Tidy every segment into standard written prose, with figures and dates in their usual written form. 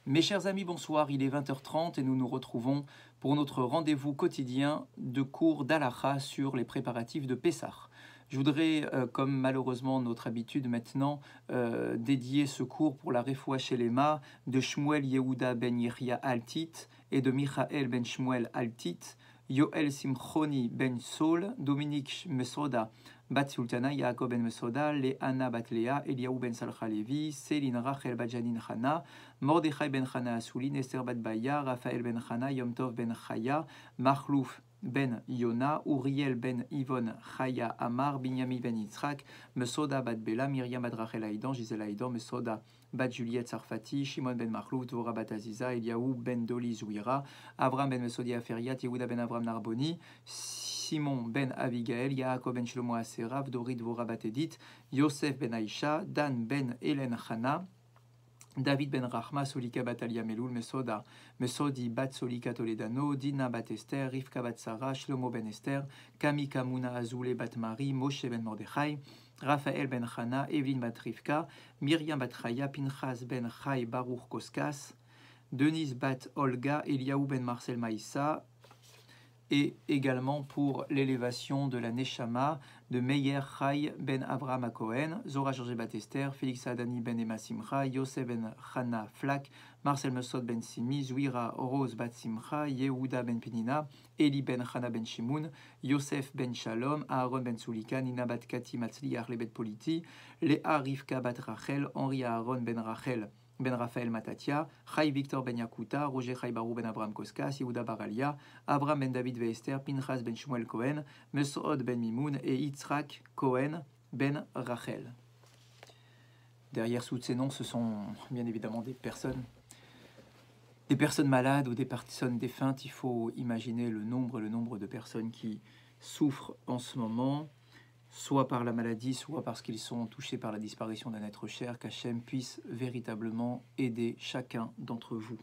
Mes chers amis, bonsoir, il est 20h30 et nous nous retrouvons pour notre rendez-vous quotidien de cours d'Halacha sur les préparatifs de Pessah. Je voudrais, comme malheureusement notre habitude maintenant, dédier ce cours pour la Refoua Shelema de Shmuel Yehuda ben Yechia Altit et de Michael ben Shmuel Altit, Yoel Simchoni ben Saul, Dominique Mesoda bat Sultana, Yaakov ben Mesoda, Leana bat Lea, Eliaou ben Salcha Levi, Céline Rachel bat Janin Chana, Mordechai ben Chana Asoulin, Esther bat Baya, Raphaël ben Chana, Yom Tov ben Chaya, Machlouf ben Yona, Uriel ben Yvon Chaya Amar, Binyami ben Yitzhak, Mesoda bat Bela, Myriam bat Rachel Haïdan, Gisèle Haïdan, Mesoda bat Juliette Sarfati, Shimon ben Machlouf, Dvora bat Aziza, Eliaou ben Doli Zouira, Avram ben Mesodi Aferiat, Yehuda ben Avram Narboni, Simon ben Abigail, Yaakov ben Shlomo Aserav, Dorit Dvora bat Edith, Yosef ben Aïcha, Dan ben Hélène Chana, David ben Rachma, Solika bat Alia Meloul, Mesoda, Mesodi bat Solika Toledano, Dina bat Esther, Rivka bat Sarah, Shlomo ben Esther, Kami Kamuna Azoulé bat Marie, Moshe ben Mordechai, Raphaël ben Chana, Evelyne bat Rivka, Myriam bat Chaya, Pinchas ben Chai, Baruch Koskas, Denise bat Olga, Eliaou ben Marcel Maïssa, et également pour l'élévation de la Neshama de Meyer Chai ben Avraham Cohen, Zora Georges Batester, Félix Adani ben Emma Simcha, Yosef ben Chana Flak, Marcel Mesod ben Simi, Zouira Rose bat Simcha, Yehuda ben Penina, Eli ben Chana ben Shimoun, Yosef ben Shalom, Aaron ben Sulika, Nina bat Kati Matzliach le bet Politi, Léa Rivka bat Rachel, Henri Aaron ben Rachel, Ben Raphaël Matatia, Chai Victor Ben Yakuta, Roger Chai Barou Ben Abraham Koskas, Yehuda Baralia, Abraham Ben David Veester, Pinchas Ben Shmuel Cohen, Mesod Ben Mimoun et Yitzhak Cohen Ben Rachel. Derrière tous ces noms, ce sont bien évidemment des personnes malades ou des personnes défuntes. Il faut imaginer le nombre de personnes qui souffrent en ce moment, soit par la maladie, soit parce qu'ils sont touchés par la disparition d'un être cher, qu'Hachem puisse véritablement aider chacun d'entre vous.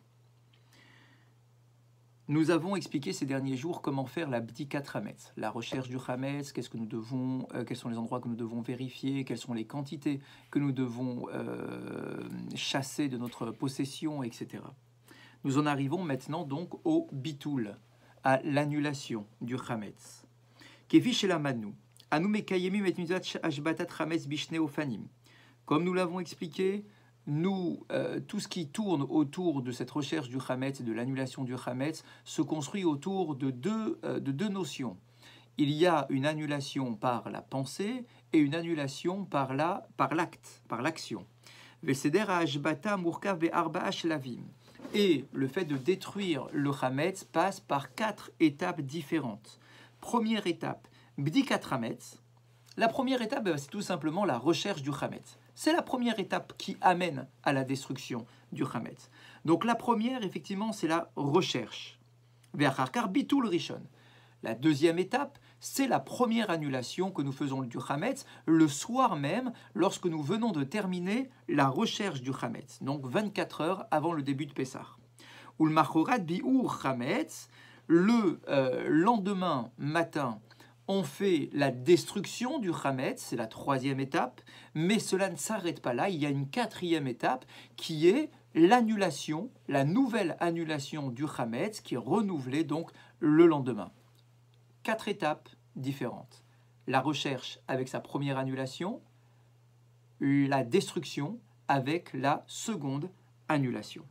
Nous avons expliqué ces derniers jours comment faire la Bdikat Hametz, la recherche du Hametz, qu'est-ce que nous devons, quels sont les endroits que nous devons vérifier, quelles sont les quantités que nous devons chasser de notre possession, etc. Nous en arrivons maintenant donc au Bitoul, à l'annulation du Hametz. Kevi Shelamadnu. Comme nous l'avons expliqué, tout ce qui tourne autour de cette recherche du Hametz et de l'annulation du Hametz se construit autour de deux notions. Il y a une annulation par la pensée et une annulation par l'acte, par l'action. Et le fait de détruire le Hametz passe par 4 étapes différentes. Première étape, Bdikat Hametz. La première étape, c'est tout simplement la recherche du Hametz. C'est la première étape qui amène à la destruction du Hametz. Donc la première, effectivement, c'est la recherche. Ve'acharkar bitul rishon. La deuxième étape, c'est la première annulation que nous faisons du Hametz le soir même, lorsque nous venons de terminer la recherche du Hametz. Donc 24 heures avant le début de Pessah. Ulmachorat biur Hametz. Le lendemain matin, on fait la destruction du Hametz, c'est la troisième étape, mais cela ne s'arrête pas là, il y a une quatrième étape qui est l'annulation, la nouvelle annulation du Hametz qui est renouvelée donc le lendemain. 4 étapes différentes. La recherche avec sa première annulation, la destruction avec la seconde annulation.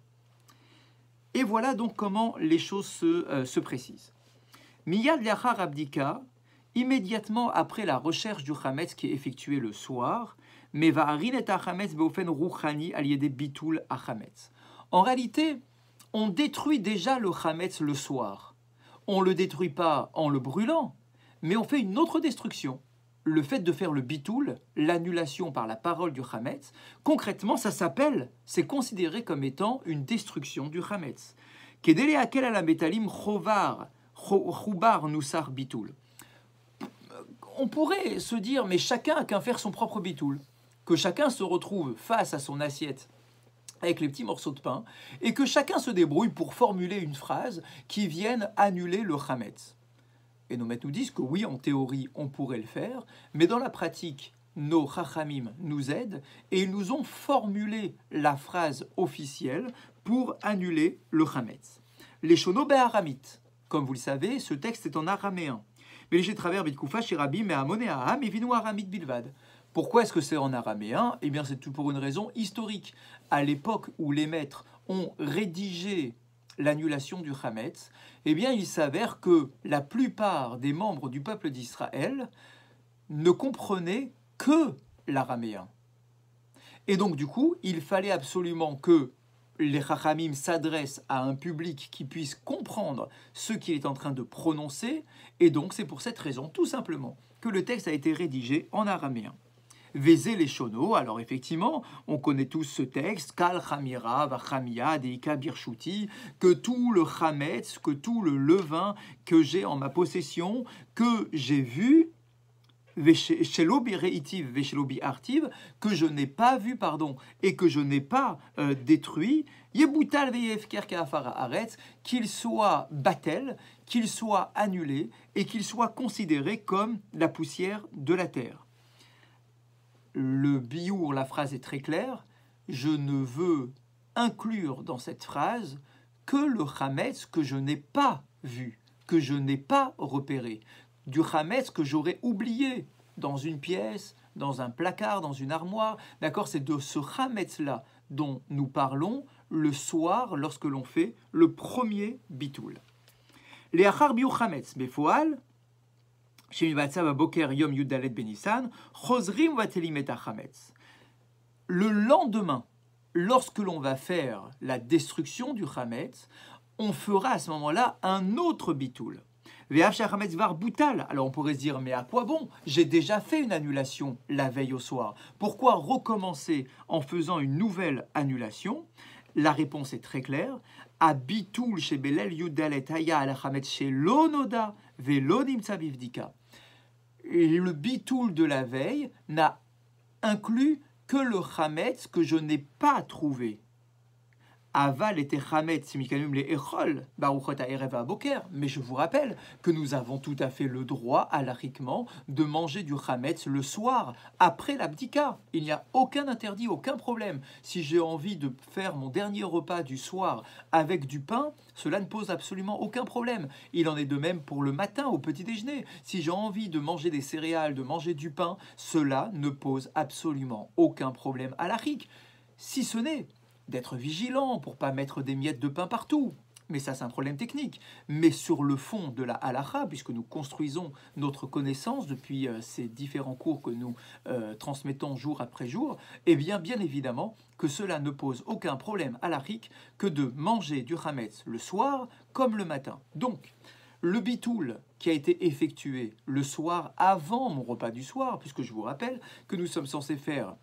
Et voilà donc comment les choses se précisent. Miyad Yachar Abdika, immédiatement après la recherche du Hametz qui est effectuée le soir, mais va arin et Hametz beofen ruchani aliede bitul Hametz. En réalité, on détruit déjà le Hametz le soir. On ne le détruit pas en le brûlant, mais on fait une autre destruction. Le fait de faire le bitul, l'annulation par la parole du Hametz, concrètement, ça s'appelle, c'est considéré comme étant une destruction du Hametz. Kedele akel ala metalim chobar nusar bitul. On pourrait se dire, mais chacun a qu'à faire son propre bitoul, que chacun se retrouve face à son assiette avec les petits morceaux de pain, et que chacun se débrouille pour formuler une phrase qui vienne annuler le Hametz. Et nos maîtres nous disent que oui, en théorie, on pourrait le faire, mais dans la pratique, nos chachamim nous aident et ils nous ont formulé la phrase officielle pour annuler le chametz. Les shono be'aramit, comme vous le savez, ce texte est en araméen. Mais les travers bitkoufa shirabi me'amon et aham evinu aramit bilvad. Pourquoi est-ce que c'est en araméen? Eh bien, c'est tout pour une raison historique. À l'époque où les maîtres ont rédigé l'annulation du chametz, eh bien, il s'avère que la plupart des membres du peuple d'Israël ne comprenaient que l'araméen. Et donc, du coup, il fallait absolument que les chachamim s'adressent à un public qui puisse comprendre ce qu'il est en train de prononcer. Et donc, c'est pour cette raison, tout simplement, que le texte a été rédigé en araméen. Vézé les shono, alors effectivement, on connaît tous ce texte, Kal Chamira, Vachamia, Deika Birshuti, que tout le chametz, que tout le levain que j'ai en ma possession, que j'ai vu, Veshelobi Reitiv, Veshelobi Artiv, que je n'ai pas vu, pardon, et que je n'ai pas détruit, Yebutal Veyefker Kaafara Aretz, qu'il soit battel, qu'il soit annulé, et qu'il soit considéré comme la poussière de la terre. Le biour, la phrase est très claire, je ne veux inclure dans cette phrase que le chametz que je n'ai pas vu, que je n'ai pas repéré, du chametz que j'aurais oublié dans une pièce, dans un placard, dans une armoire. D'accord, c'est de ce chametz-là dont nous parlons le soir lorsque l'on fait le premier bitoul. Les achar biou chametz befoal. Le lendemain, lorsque l'on va faire la destruction du chametz, on fera à ce moment-là un autre bitoul. Alors on pourrait se dire, mais à quoi bon? J'ai déjà fait une annulation la veille au soir. Pourquoi recommencer en faisant une nouvelle annulation? La réponse est très claire. A bitoul chez Belel Yudalet Haya al chametz chez l'onoda velo nimtsa bivdika. Le bitoul de la veille n'a inclus que le chametz que je n'ai pas trouvé. Aval était chametz mikanum le echol baruchot ha'erev ha'boker. Mais je vous rappelle que nous avons tout à fait le droit, halachiquement, de manger du chametz le soir, après l'abdika. Il n'y a aucun interdit, aucun problème. Si j'ai envie de faire mon dernier repas du soir avec du pain, cela ne pose absolument aucun problème. Il en est de même pour le matin, au petit déjeuner. Si j'ai envie de manger des céréales, de manger du pain, cela ne pose absolument aucun problème halachique. Si ce n'est d'être vigilant pour pas mettre des miettes de pain partout. Mais ça, c'est un problème technique. Mais sur le fond de la halakha, puisque nous construisons notre connaissance depuis ces différents cours que nous transmettons jour après jour, eh bien évidemment que cela ne pose aucun problème halachique que de manger du chametz le soir comme le matin. Donc, le bitoul qui a été effectué le soir avant mon repas du soir, puisque je vous rappelle que nous sommes censés faire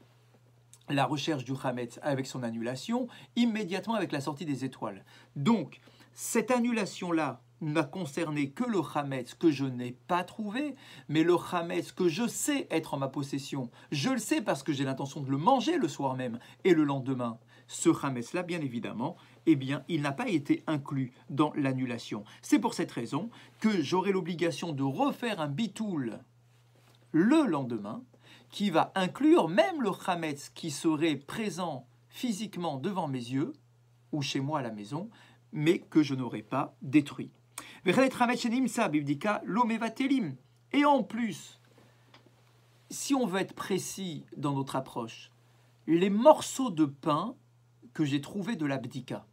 la recherche du chametz avec son annulation, immédiatement avec la sortie des étoiles. Donc, cette annulation-là n'a concerné que le chametz que je n'ai pas trouvé, mais le chametz que je sais être en ma possession, je le sais parce que j'ai l'intention de le manger le soir même et le lendemain. Ce chametz-là, bien évidemment, eh bien, il n'a pas été inclus dans l'annulation. C'est pour cette raison que j'aurai l'obligation de refaire un bitoul le lendemain, qui va inclure même le chametz qui serait présent physiquement devant mes yeux, ou chez moi à la maison, mais que je n'aurais pas détruit. Et en plus, si on veut être précis dans notre approche, les morceaux de pain que j'ai trouvés de l'abdika,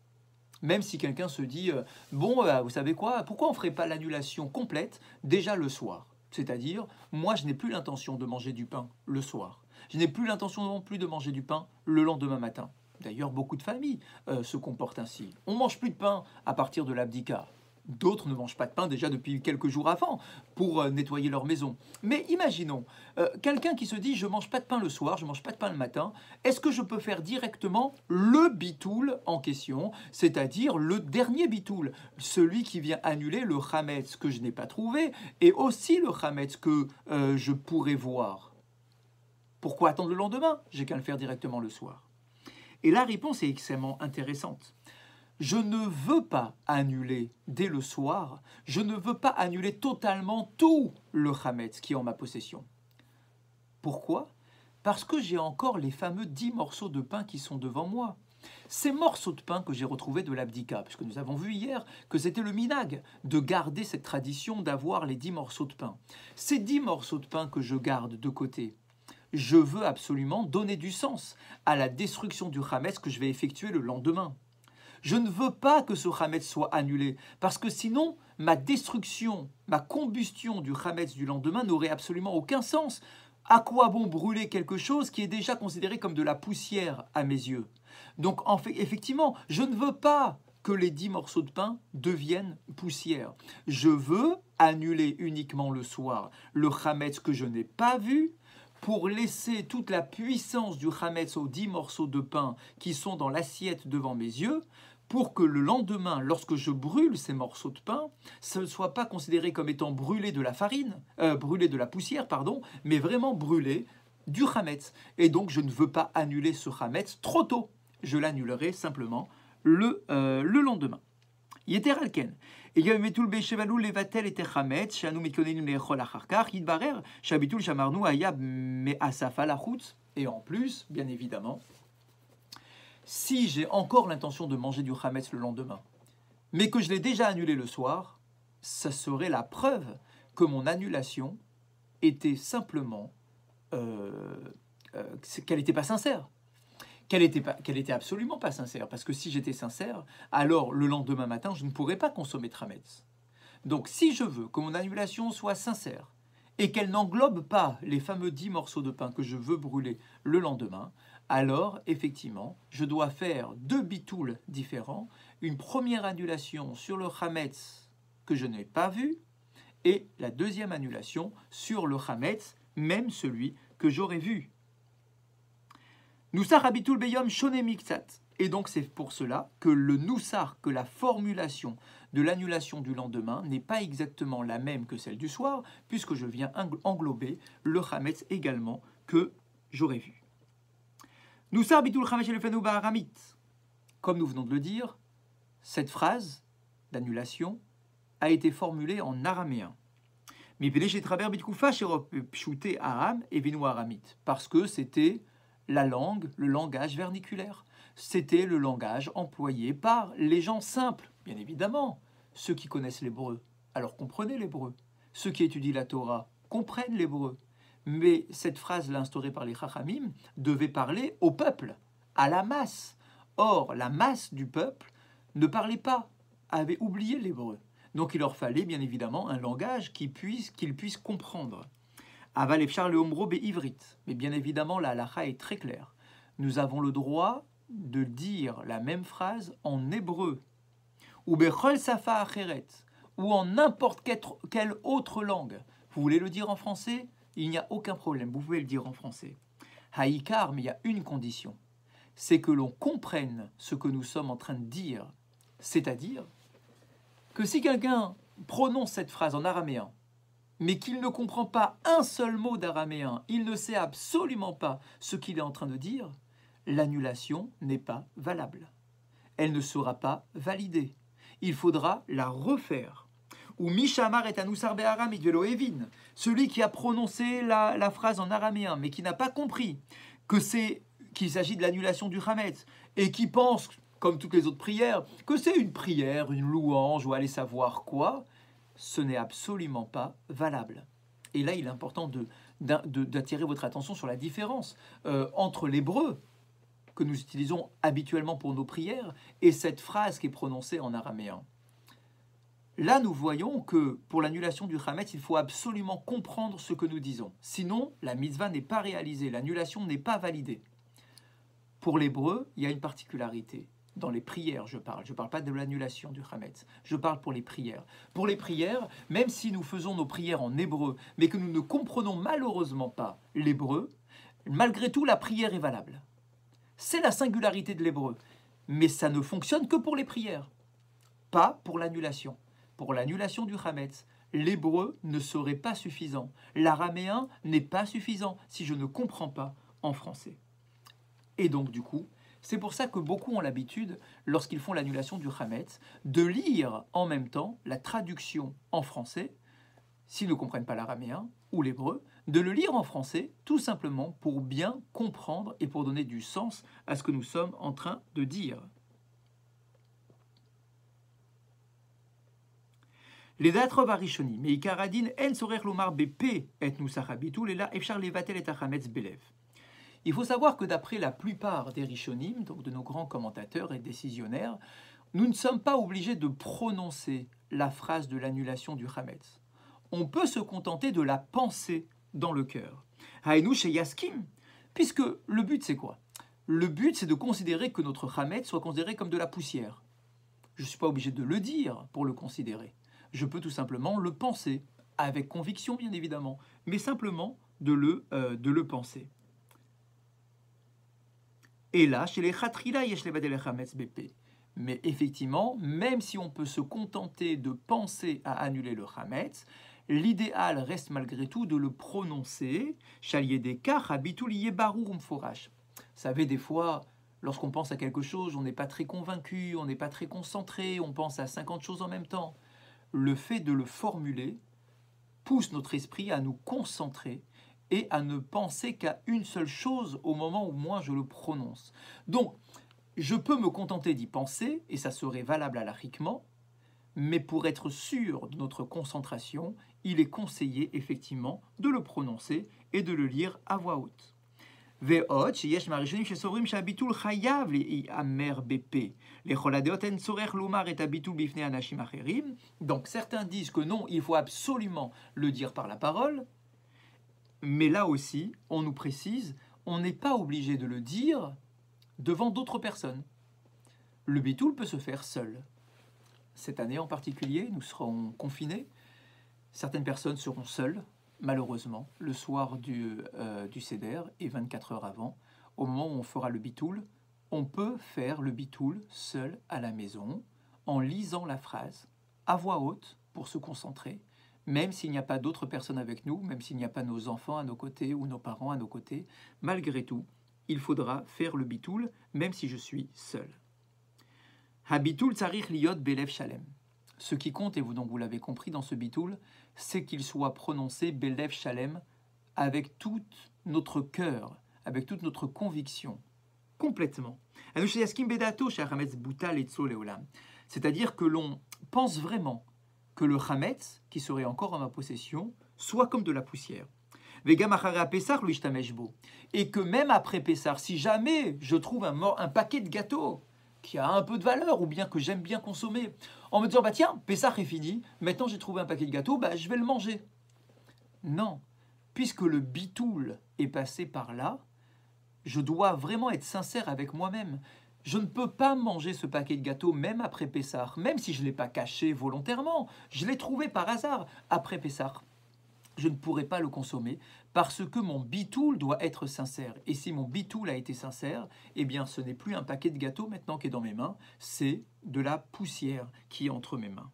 même si quelqu'un se dit, vous savez quoi, pourquoi on ne ferait pas l'annulation complète déjà le soir? C'est-à-dire, moi, je n'ai plus l'intention de manger du pain le soir. Je n'ai plus l'intention non plus de manger du pain le lendemain matin. D'ailleurs, beaucoup de familles se comportent ainsi. On ne mange plus de pain à partir de l'abdika. D'autres ne mangent pas de pain déjà depuis quelques jours avant pour nettoyer leur maison. Mais imaginons, quelqu'un qui se dit « je ne mange pas de pain le soir, je ne mange pas de pain le matin », est-ce que je peux faire directement le bitoul en question, c'est-à-dire le dernier bitoul, celui qui vient annuler le chametz que je n'ai pas trouvé et aussi le chametz que je pourrais voir? Pourquoi attendre le lendemain? J'ai qu'à le faire directement le soir. Et la réponse est extrêmement intéressante. Je ne veux pas annuler dès le soir, je ne veux pas annuler totalement tout le chametz qui est en ma possession. Pourquoi? Parce que j'ai encore les fameux 10 morceaux de pain qui sont devant moi. Ces morceaux de pain que j'ai retrouvés de l'abdika, puisque nous avons vu hier que c'était le minag de garder cette tradition d'avoir les 10 morceaux de pain. Ces 10 morceaux de pain que je garde de côté, je veux absolument donner du sens à la destruction du Hametz que je vais effectuer le lendemain. Je ne veux pas que ce Hametz soit annulé, parce que sinon, ma destruction, ma combustion du Hametz du lendemain n'aurait absolument aucun sens. À quoi bon brûler quelque chose qui est déjà considéré comme de la poussière à mes yeux? Donc, en fait, effectivement, je ne veux pas que les 10 morceaux de pain deviennent poussière. Je veux annuler uniquement le soir le Hametz que je n'ai pas vu, pour laisser toute la puissance du Hametz aux 10 morceaux de pain qui sont dans l'assiette devant mes yeux, pour que le lendemain, lorsque je brûle ces morceaux de pain, ce ne soit pas considéré comme étant brûlé de la farine, brûlé de la poussière, pardon, mais vraiment brûlé du Hametz. Et donc, je ne veux pas annuler ce Hametz trop tôt. Je l'annulerai simplement le lendemain. Yeter alken. Et metul bechevalu levatel et hametz, shanu mitkonenim lechol acharkar, yidbarer, shabitul shamarnu ayab me asafa lachutz. Et en plus, bien évidemment, si j'ai encore l'intention de manger du hametz le lendemain, mais que je l'ai déjà annulé le soir, ça serait la preuve que mon annulation était simplement qu'elle n'était pas sincère. Qu'elle était absolument pas sincère, parce que si j'étais sincère, alors le lendemain matin, je ne pourrais pas consommer de hametz. Donc si je veux que mon annulation soit sincère, et qu'elle n'englobe pas les fameux 10 morceaux de pain que je veux brûler le lendemain, alors effectivement, je dois faire 2 bitouls différents, une première annulation sur le hametz que je n'ai pas vu, et la deuxième annulation sur le hametz, même celui que j'aurais vu. Noussar habitul beyom shone miktsat. Et donc c'est pour cela que le noussar, que la formulation de l'annulation du lendemain n'est pas exactement la même que celle du soir, puisque je viens englober le hametz également que j'aurais vu. Noussar habitul chamesh elefenu ba'aramit. Comme nous venons de le dire, cette phrase d'annulation a été formulée en araméen. Parce que c'était la langue, le langage verniculaire. C'était le langage employé par les gens simples, bien évidemment. Ceux qui connaissent l'hébreu, alors comprenez l'hébreu. Ceux qui étudient la Torah comprennent l'hébreu. Mais cette phrase-là instaurée par les Chachamim devait parler au peuple, à la masse. Or, la masse du peuple ne parlait pas, avait oublié l'hébreu. Donc il leur fallait bien évidemment un langage qu'ils puissent comprendre. Aval efchar le omro be'ivrit. Mais bien évidemment, la halacha est très claire. Nous avons le droit de dire la même phrase en hébreu, ou bechol safa acheret, ou en n'importe quelle autre langue. Vous voulez le dire en français? Il n'y a aucun problème, vous pouvez le dire en français. Haïkar, mais il y a une condition, c'est que l'on comprenne ce que nous sommes en train de dire. C'est-à-dire que si quelqu'un prononce cette phrase en araméen, mais qu'il ne comprend pas un seul mot d'araméen, il ne sait absolument pas ce qu'il est en train de dire, l'annulation n'est pas valable. Elle ne sera pas validée. Il faudra la refaire. Ou Mishamar et Anusar Be'aramit Velo Evin, celui qui a prononcé la phrase en araméen, mais qui n'a pas compris qu'il s'agit de l'annulation du Hametz, et qui pense, comme toutes les autres prières, que c'est une prière, une louange, ou allez savoir quoi, ce n'est absolument pas valable. Et là, il est important d'attirer votre attention sur la différence entre l'hébreu, que nous utilisons habituellement pour nos prières, et cette phrase qui est prononcée en araméen. Là, nous voyons que pour l'annulation du Hametz, il faut absolument comprendre ce que nous disons. Sinon, la mitzvah n'est pas réalisée, l'annulation n'est pas validée. Pour l'hébreu, il y a une particularité. Dans les prières, je parle pas de l'annulation du Hametz, je parle pour les prières. Pour les prières, même si nous faisons nos prières en hébreu, mais que nous ne comprenons malheureusement pas l'hébreu, malgré tout, la prière est valable. C'est la singularité de l'hébreu. Mais ça ne fonctionne que pour les prières, pas pour l'annulation. Pour l'annulation du Hametz, l'hébreu ne serait pas suffisant. L'araméen n'est pas suffisant si je ne comprends pas en français. Et donc, du coup, c'est pour ça que beaucoup ont l'habitude, lorsqu'ils font l'annulation du Hametz, de lire en même temps la traduction en français, s'ils ne comprennent pas l'araméen ou l'hébreu, de le lire en français, tout simplement pour bien comprendre et pour donner du sens à ce que nous sommes en train de dire. לדעת הראשונים, מעיקר הדין אין צורך לומר בפה את נוסח הביטול, אלא אפשר לבטל את החמץ בלב. Il faut savoir que d'après la plupart des Rishonim, donc de nos grands commentateurs et décisionnaires, nous ne sommes pas obligés de prononcer la phrase de l'annulation du Hametz. On peut se contenter de la penser dans le cœur. Haïnou chez Yaskim, puisque le but c'est quoi? Le but c'est de considérer que notre Hametz soit considéré comme de la poussière. Je ne suis pas obligé de le dire pour le considérer. Je peux tout simplement le penser, avec conviction bien évidemment, mais simplement de le penser. Et là, chez les Khatrila, yesh levadel Hametz BP. Mais effectivement, même si on peut se contenter de penser à annuler le Hametz, l'idéal reste malgré tout de le prononcer. Vous savez, des fois, lorsqu'on pense à quelque chose, on n'est pas très convaincu, on n'est pas très concentré, on pense à 50 choses en même temps. Le fait de le formuler pousse notre esprit à nous concentrer et à ne penser qu'à une seule chose au moment où moi je le prononce. Donc, je peux me contenter d'y penser, et ça serait valable alachiquement, mais pour être sûr de notre concentration, il est conseillé effectivement de le prononcer et de le lire à voix haute. ועוד שיש מהראשונים שסוברים שהביטול חייב להיאמר בפה. לכל הדעות אין צורך לומר את הביטול בפני אנשים אחרים. Donc certains disent que non, il faut absolument le dire par la parole. Mais là aussi, on nous précise, on n'est pas obligé de le dire devant d'autres personnes. Le bitoul peut se faire seul. Cette année en particulier, nous serons confinés. Certaines personnes seront seules, malheureusement, le soir du Seder et 24 heures avant, au moment où on fera le bitoul, on peut faire le bitoul seul à la maison, en lisant la phrase à voix haute pour se concentrer, même s'il n'y a pas d'autres personnes avec nous, même s'il n'y a pas nos enfants à nos côtés ou nos parents à nos côtés, malgré tout, il faudra faire le bitoul, même si je suis seul. Habitul tsarich liot belev shalem. Ce qui compte, et vous l'avez compris dans ce bitoul, c'est qu'il soit prononcé belev shalem avec tout notre cœur, avec toute notre conviction, complètement. C'est-à-dire que l'on pense vraiment que le chametz, qui serait encore en ma possession, soit comme de la poussière. Et que même après Pessar, si jamais je trouve un paquet de gâteaux qui a un peu de valeur, ou bien que j'aime bien consommer, en me disant, bah tiens, Pessar est fini, maintenant j'ai trouvé un paquet de gâteaux, bah je vais le manger. Non, puisque le bitoul est passé par là, je dois vraiment être sincère avec moi-même. Je ne peux pas manger ce paquet de gâteaux même après Pessar, même si je ne l'ai pas caché volontairement, je l'ai trouvé par hasard après Pessar. Je ne pourrai pas le consommer parce que mon bitoul doit être sincère. Et si mon bitoul a été sincère, eh bien ce n'est plus un paquet de gâteaux maintenant qui est dans mes mains, c'est de la poussière qui est entre mes mains.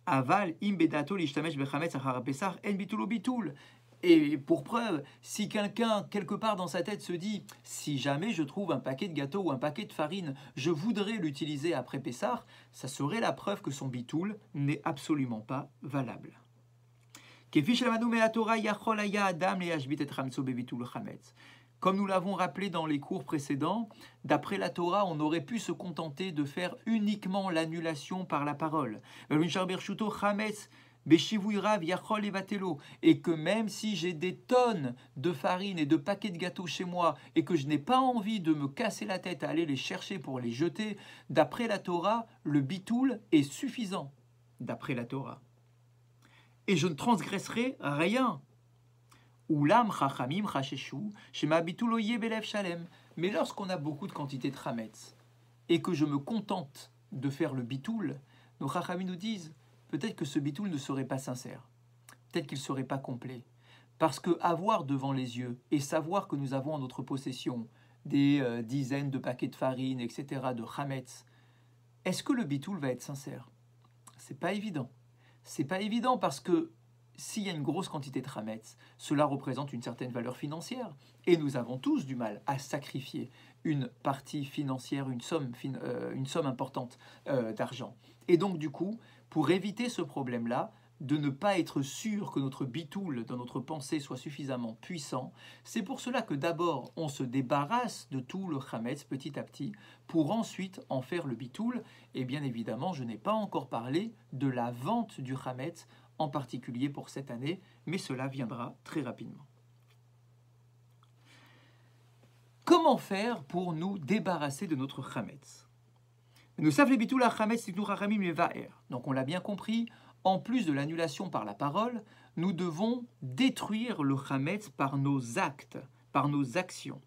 Aval im bedato l'ishtamesh bechametz achar pesach en bitulo bitoul. Et pour preuve, si quelqu'un, quelque part dans sa tête, se dit « Si jamais je trouve un paquet de gâteaux ou un paquet de farine, je voudrais l'utiliser après Pessar », ça serait la preuve que son bitoul n'est absolument pas valable. Comme nous l'avons rappelé dans les cours précédents, d'après la Torah, on aurait pu se contenter de faire uniquement l'annulation par la parole. Et que même si j'ai des tonnes de farine et de paquets de gâteaux chez moi et que je n'ai pas envie de me casser la tête à aller les chercher pour les jeter, d'après la Torah, le bitoul est suffisant, d'après la Torah. Et je ne transgresserai rien. Oulam chachamim chasheshu shema bitoul oye belev shalem. Mais lorsqu'on a beaucoup de quantité de chametz et que je me contente de faire le bitoul, nos chachamim nous disent peut-être que ce bitoul ne serait pas sincère, peut-être qu'il ne serait pas complet. Parce que avoir devant les yeux et savoir que nous avons en notre possession des dizaines de paquets de farine, etc., de chametz, est-ce que le bitoul va être sincère? C'est pas évident. C'est pas évident parce que s'il y a une grosse quantité de chametz, cela représente une certaine valeur financière. Et nous avons tous du mal à sacrifier une partie financière, une somme importante d'argent. Et donc du coup, pour éviter ce problème-là, de ne pas être sûr que notre bitoul dans notre pensée soit suffisamment puissant. C'est pour cela que d'abord on se débarrasse de tout le chametz petit à petit pour ensuite en faire le bitoul. Et bien évidemment, je n'ai pas encore parlé de la vente du chametz en particulier pour cette année, mais cela viendra très rapidement. Comment faire pour nous débarrasser de notre chametz? Nous savons les bitoul chametz nous rachamim levaer. Donc on l'a bien compris. En plus de l'annulation par la parole, nous devons détruire le chametz par nos actes, par nos actions.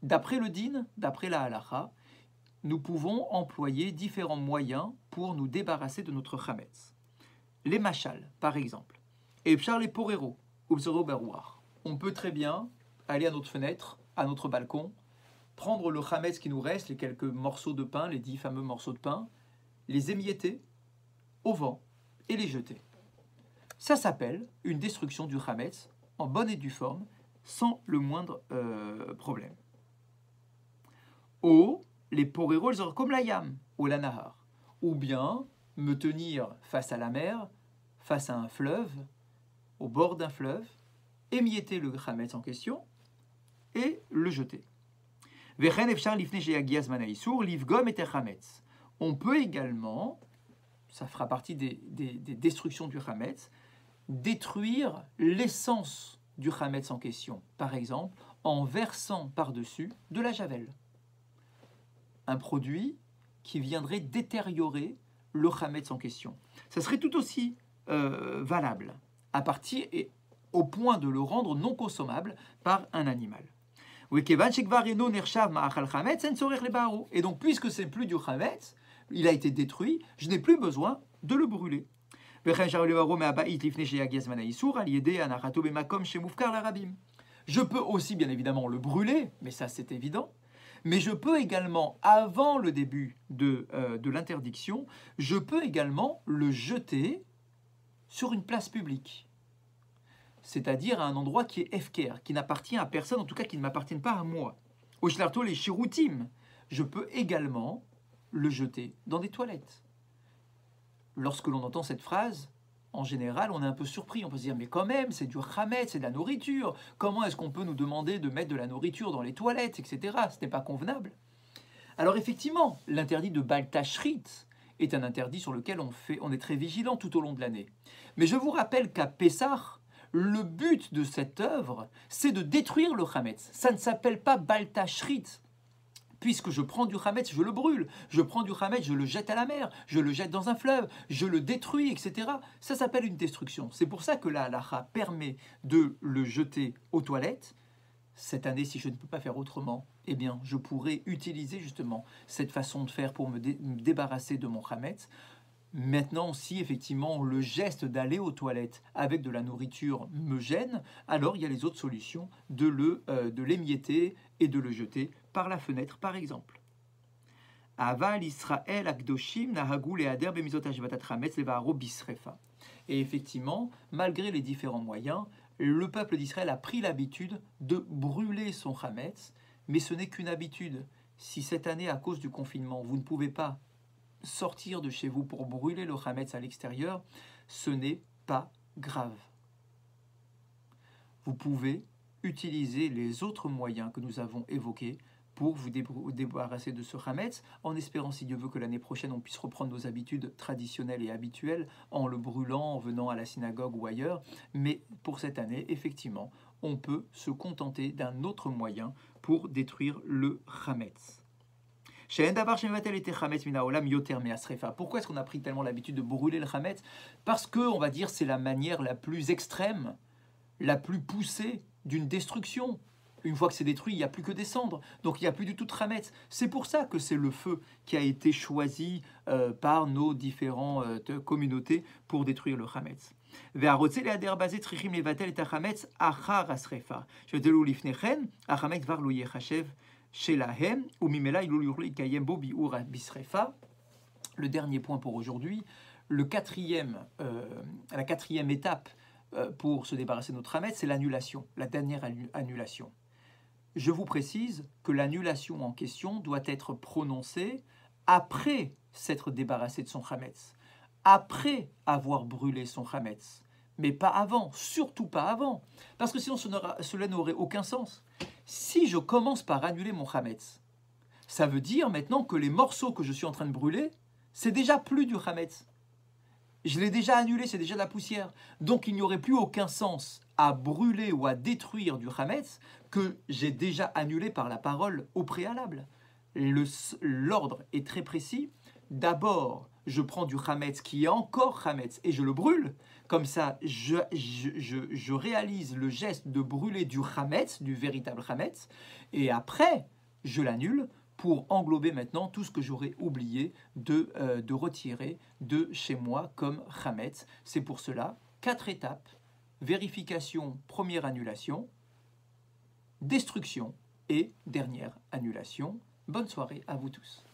D'après le din, d'après la halacha, nous pouvons employer différents moyens pour nous débarrasser de notre chametz. Les machal, par exemple, et les porero, on peut très bien aller à notre fenêtre, à notre balcon, prendre le chametz qui nous reste, les quelques morceaux de pain, les 10 fameux morceaux de pain, les émietter au vent et les jeter. Ça s'appelle une destruction du chametz en bonne et due forme, sans le moindre problème. Ou les poreros comme la yam ou la nahar, ou bien me tenir face à la mer, face à un fleuve, au bord d'un fleuve, émietter le chametz en question et le jeter. On peut également, ça fera partie des destructions du chametz, détruire l'essence du chametz en question. Par exemple, en versant par-dessus de la javel. Un produit qui viendrait détériorer le chametz en question. Ça serait tout aussi valable, à partir et au point de le rendre non consommable par un animal. Et donc, puisque c'est plus du chametz, il a été détruit, je n'ai plus besoin de le brûler. Je peux aussi, bien évidemment, le brûler, mais ça c'est évident. Mais je peux également, avant le début de l'interdiction, je peux également le jeter sur une place publique. C'est-à-dire à un endroit qui est efker, qui n'appartient à personne, en tout cas qui ne m'appartient pas à moi. Au shlarto, les shirutim, je peux également le jeter dans des toilettes. Lorsque l'on entend cette phrase, en général, on est un peu surpris. On peut se dire, mais quand même, c'est du chametz, c'est de la nourriture. Comment est-ce qu'on peut nous demander de mettre de la nourriture dans les toilettes, etc. Ce n'est pas convenable. Alors effectivement, l'interdit de Bal Tashrit est un interdit sur lequel on est très vigilant tout au long de l'année. Mais je vous rappelle qu'à Pessah, le but de cette œuvre, c'est de détruire le chametz. Ça ne s'appelle pas Bal Tashrit. Puisque je prends du chametz, je le brûle. Je prends du chametz, je le jette à la mer. Je le jette dans un fleuve. Je le détruis, etc. Ça s'appelle une destruction. C'est pour ça que la halacha permet de le jeter aux toilettes. Cette année, si je ne peux pas faire autrement, eh bien, je pourrais utiliser justement cette façon de faire pour me débarrasser de mon chametz. Maintenant, si effectivement le geste d'aller aux toilettes avec de la nourriture me gêne, alors il y a les autres solutions de l'émietter et de le jeter par la fenêtre, par exemple. Aval Israël akdoshim nahagu lehader bemizot hashvatat chametz leva'aro bisrefa. Et effectivement, malgré les différents moyens, le peuple d'Israël a pris l'habitude de brûler son chametz, mais ce n'est qu'une habitude. Si cette année, à cause du confinement, vous ne pouvez pas sortir de chez vous pour brûler le chametz à l'extérieur, ce n'est pas grave. Vous pouvez utiliser les autres moyens que nous avons évoqués pour vous débarrasser de ce chametz, en espérant, si Dieu veut, que l'année prochaine, on puisse reprendre nos habitudes traditionnelles et habituelles, en le brûlant, en venant à la synagogue ou ailleurs. Mais pour cette année, effectivement, on peut se contenter d'un autre moyen pour détruire le chametz. Pourquoi est-ce qu'on a pris tellement l'habitude de brûler le chametz? Parce que, on va dire, c'est la manière la plus extrême, la plus poussée d'une destruction. Une fois que c'est détruit, il n'y a plus que des cendres. Donc il n'y a plus du tout de chametz. C'est pour ça que c'est le feu qui a été choisi par nos différentes communautés pour détruire le chametz. Le dernier point pour aujourd'hui, la quatrième étape pour se débarrasser de notre chametz, c'est l'annulation, la dernière annulation. Je vous précise que l'annulation en question doit être prononcée après s'être débarrassé de son chametz. après avoir brûlé son chametz, mais pas avant, surtout pas avant, parce que sinon cela n'aurait aucun sens. Si je commence par annuler mon chametz, ça veut dire maintenant que les morceaux que je suis en train de brûler, c'est déjà plus du chametz. Je l'ai déjà annulé, c'est déjà de la poussière. Donc il n'y aurait plus aucun sens à brûler ou à détruire du chametz que j'ai déjà annulé par la parole au préalable. L'ordre est très précis. D'abord, je prends du chametz qui est encore chametz et je le brûle. Comme ça, je réalise le geste de brûler du chametz, du véritable chametz. Et après, je l'annule pour englober maintenant tout ce que j'aurais oublié de retirer de chez moi comme chametz. C'est pour cela 4 étapes: vérification, première annulation, destruction et dernière annulation. Bonne soirée à vous tous.